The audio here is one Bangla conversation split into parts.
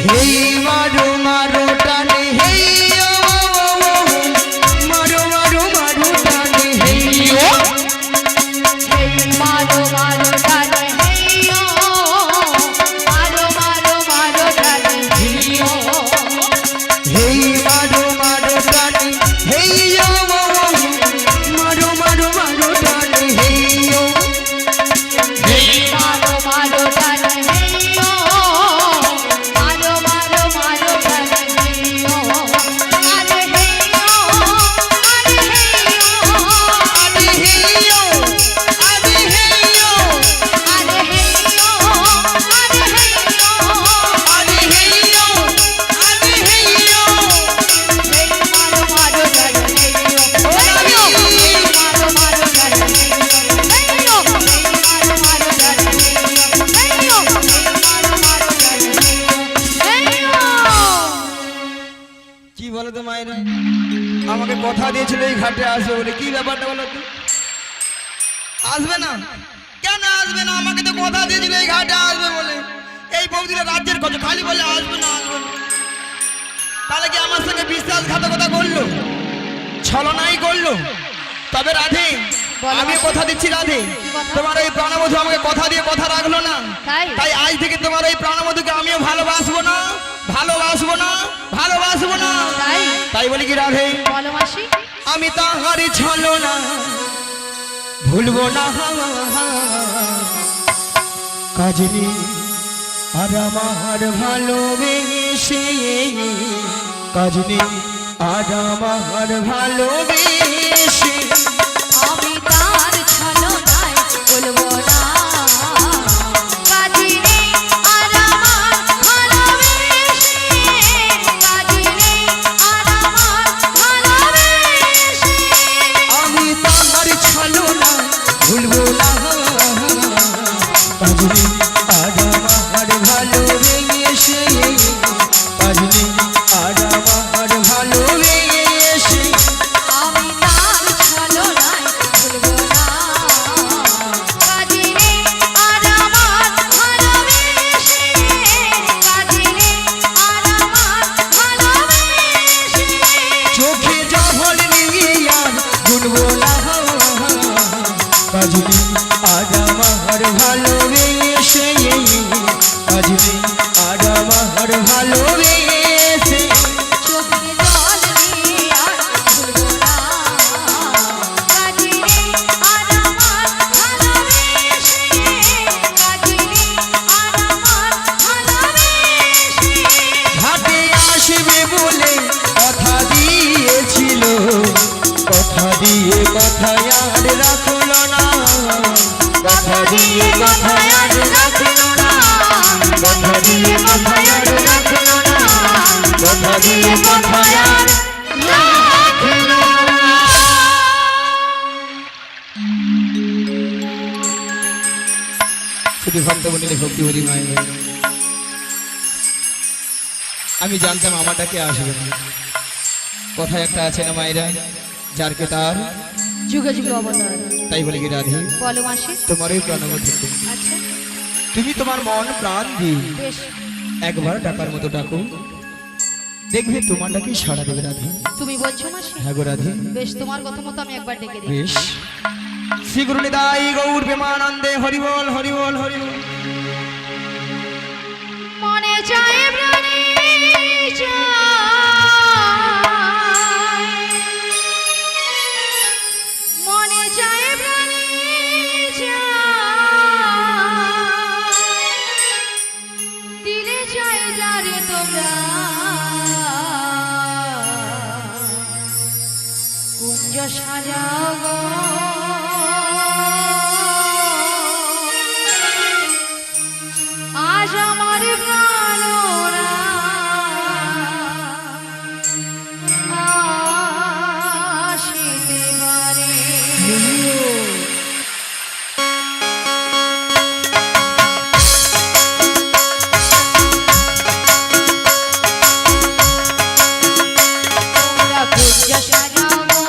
হেই মারো মারো টানে হেই মারো মারো মারো টানে হেই মারো মারো টানে হেইও মারো মারো মারো টানে হেইও হেই মারো মারো টানে হেই মারো মারো মারো টানে হেই মারো মারো টানে হেইও মারো মারো মারো টানে হেইও আরে হেইও আরে হেইও আরে হেইও আরে হেইও আরে হেইও আরে হেইও আরে হেইও আরে হেইও হেই মারো মারো টানে হেইও হেইও মারো মারো টানে হেইও হেইও মারো মারো টানে হেইও হেইও মারো মারো টানে হেইও কি বলো তো মায়েরা আমাকে কথা দিয়েছিল এই ঘাটে আসবে বলে কি ব্যাপারটা বলো তো আসবে না কেন আসবে না আমাকে তো কথা দিয়েছিল এই ঘাটে আসবে বলে এই বৌদিরা রাজ্যের কথা খালি বলে আসবে না তাহলে কি আমার সঙ্গে বিশ্বাসঘাতকতা করলো ছলনাই করলো তবে রাধে আমি কথা দিচ্ছি রাধে তোমার এই প্রাণবধূ আমাকে কথা দিয়ে কথা রাখলো না তাই আজ থেকে তোমার এই প্রাণবধূকে আমিও ভালোবাসবো না ভালোবাসবো না ভালোবাসবো না তাই বলি কি রাধে বলো মাসি আমি তাহারি ছলো না ভুলবো না কাজনি আর আমার ভালোবেসে কাজনি আর আমার ভালোবেসে আমি তার ছলনায় বলবো না কাজিনে আর আমার ভালোবেসে কাজিনে আর আমার ভালোবেসে আমি তাহার ছলো না ভুলবো না কাজনি আর আমার ভালোবেসে কাজনি আর আমার ভালোবেসে আমি তার ছলনায় বলবো না কাজিনে আর আমার ভালোবেসে কাজিনে আর আমার ভালোবেসে চোখে জহর নিয়ে আর গুনবো না কাজনি আর আমার ভালোবেসে কাজনি আর আমার ভালোবেসে চোখে জল দিয়ে আর ভুলবো না কাজিনে আর আমার ভালোবেসে কাজিনে আর আমার ভালোবেসে ঘাটে আসবে বলে কথা দিয়েছিল কথা দিয়ে কথা আর রাখলো না কথা দিয়ে কথা আর রাখলো না কথা দিয়ে কথা আর রাখলো না কথা দিয়ে কথা আর রাখলো না শুধু ভক্ত বলিলে ভক্তি হরি মায়ের আমি জানতাম আমাটাকে আসবে না কথায় একটা আছে না মায়েরা যারকে তার যুগে যুগে অবতার তাই বলে কি রাধে বলো মাসি তোমারই প্রাণবধূ আচ্ছা তুমি তোমার মন প্রাণ দিয়ে বেশ একবার ডাকার মতো ডাকো দেখবে তোমারটাকে সাড়া দেবে রাধে তুমি বলছো মাসি হ্যাঁ গো রাধে বেশ তোমার কথা মতো আমি একবার ডেকে দিই বেশ শ্রী গুরু নিতাই গৌর প্রেমানন্দে হরিবল হরিবল হরিবল মনে চায় প্রাণে চায় মনে চায় প্রাণে চায় দিলে চায় যারে তোমরা কুঞ্জ সাজাও গো আজ আমার প্রাণরা আসিতে পারে তোমরা কুঞ্জ সাজাও গো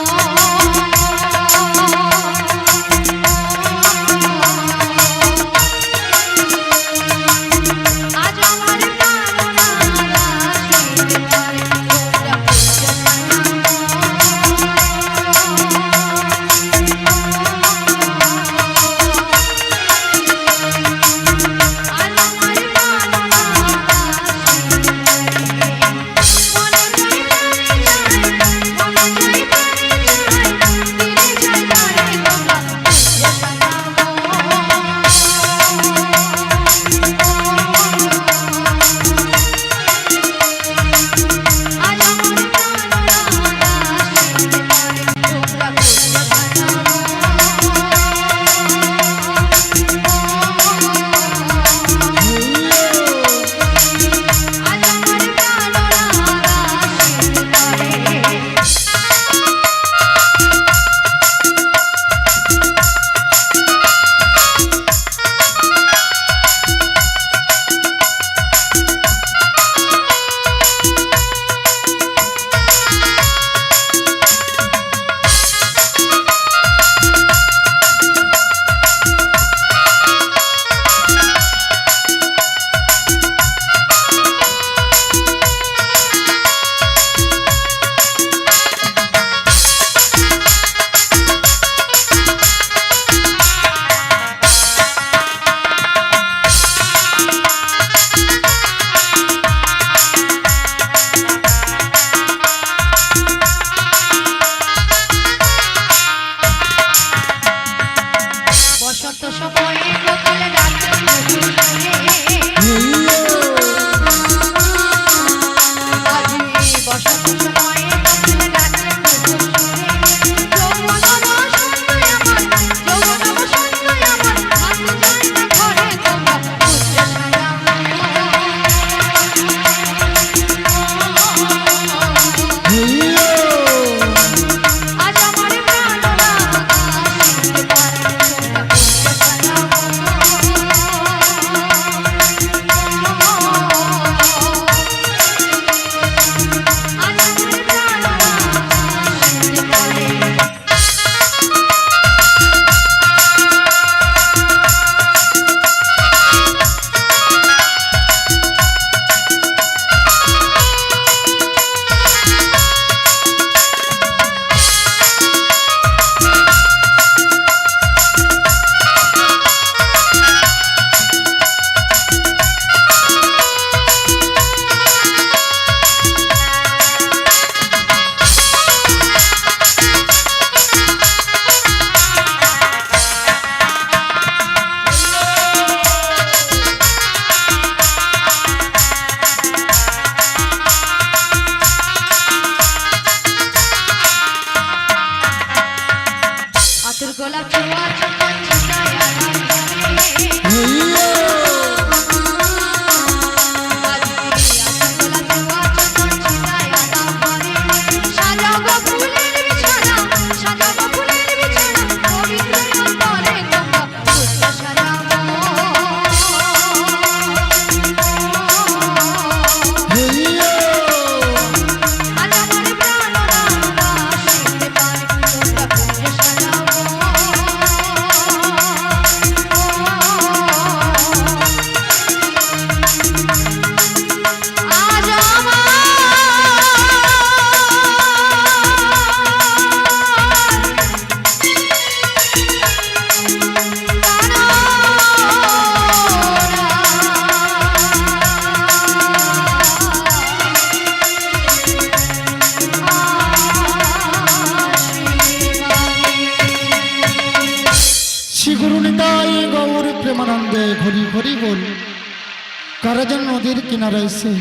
যেন নদীর কিনারে এসে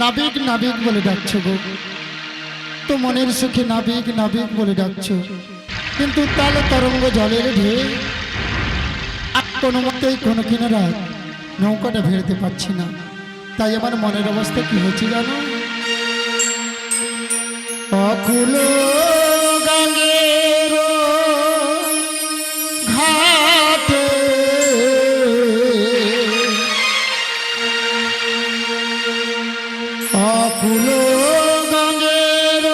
নাবিক নাবিক বলে ডাকছো গো। তো মনের সুখে নাবিক নাবিক বলে ডাকছো, কিন্তু তালে তরঙ্গ জলের ঢেউ আর কোনো মতেই কোনো কিনারা নৌকাটা ভেড়তে পারছি না। তাই আমার মনের অবস্থা কি হচ্ছে জানো? অকুল গঙ্গের ঘাটে অকুল গঙ্গের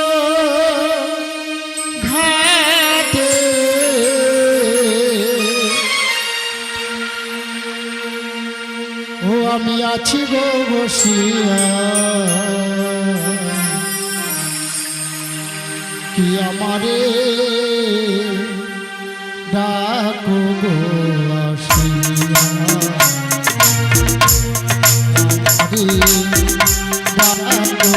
ঘাটে ও আমি আছি গো বসিয়া, কি আমারে ডাকো গো আসিয়া, আমারে ডাকো